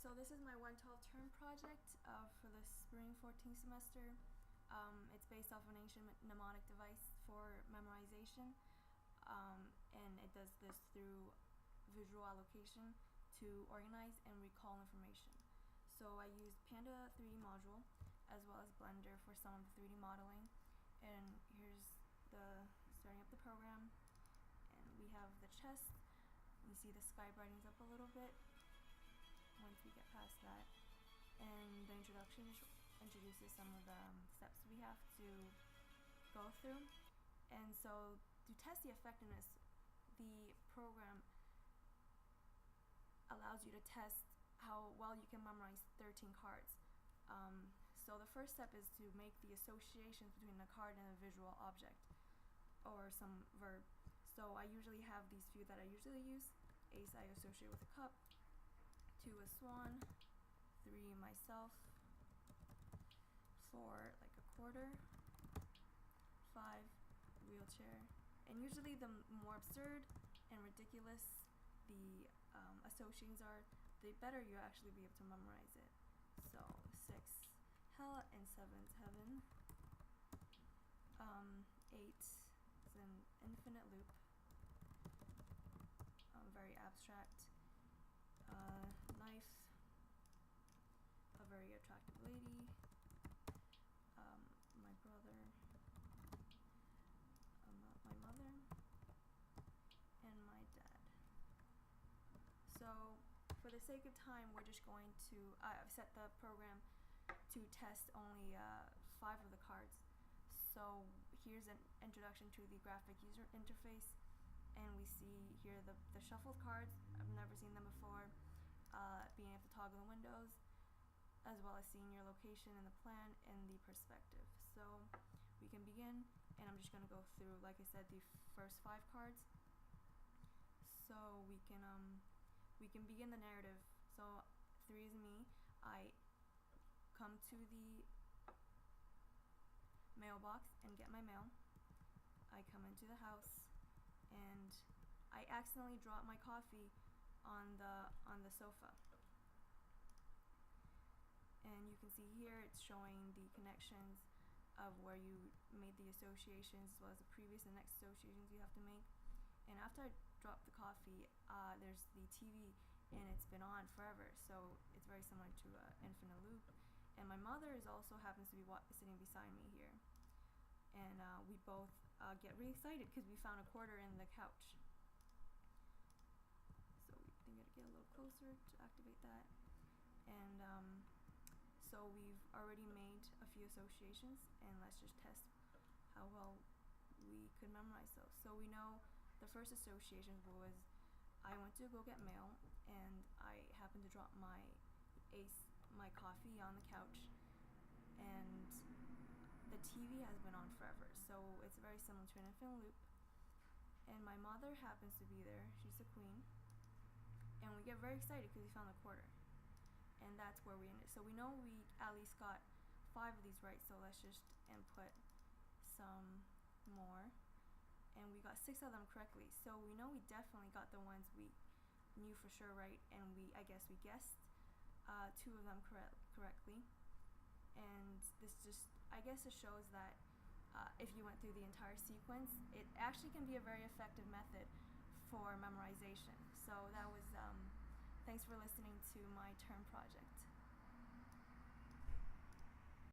so this is my 112 term project for the spring 14 semester. It's based off an ancient mnemonic device for memorization, and it does this through visual allocation to organize and recall information. So I used Panda 3D module as well as Blender for some of the 3D modeling, and here's the starting up the program, and we have the chest. You see the sky brightens up a little bit once we get past that, and the introduction introduces some of the steps we have to go through. And so to test the effectiveness, the program allows you to test how well you can memorize 13 cards. So the first step is to make the associations between a card and a visual object or some verb. So I usually have these few that I usually use. Ace I associate with a cup, 2 a swan, 3 myself, 4 like a quarter, 5 wheelchair. And usually the more absurd and ridiculous the associations are, the better you actually be able to memorize it. So 6 hell and 7's heaven. 8 is an infinite loop. Very abstract. Knife, a very attractive lady. My brother, my mother, and my dad. So for the sake of time, we're just going to, I've set the program to test only 5 of the cards. So here's an introduction to the graphic user interface, and we see here the shuffled cards. I've never seen them before. Being able to toggle the windows, as well as seeing your location in the plan and the perspective. So we can begin, and I'm just going to go through, like I said, the first 5 cards. So we can begin the narrative. So 3 is me. I come to the mailbox and get my mail. I come into the house, and I accidentally drop my coffee on the sofa. And you can see here it's showing the connections of where you made the associations, as well as the previous and next associations you have to make. And after I drop the coffee, there's the TV, and it's been on forever, so it's very similar to an infinite loop. And my mother also happens to be sitting beside me here, and we both get really excited because we found a quarter in the couch. So we think we gotta get a little closer to activate that. And so we've already made a few associations, and let's just test how well we could memorize those. So we know the first association was I went to go get mail, and I happened to drop my coffee on the couch, and the TV has been on forever, so it's very similar to an infinite loop. And my mother happens to be there. She's the queen, and we get very excited because we found the quarter, and that's where we ended. So we know we at least got 5 of these right, so let's just input some more, and we got 6 of them correctly. So we know we definitely got the ones we knew for sure right, and I guess we guessed 2 of them correctly. And this just, I guess it shows that if you went through the entire sequence, it actually can be a very effective method for memorization. So that was, thanks for listening to my term project.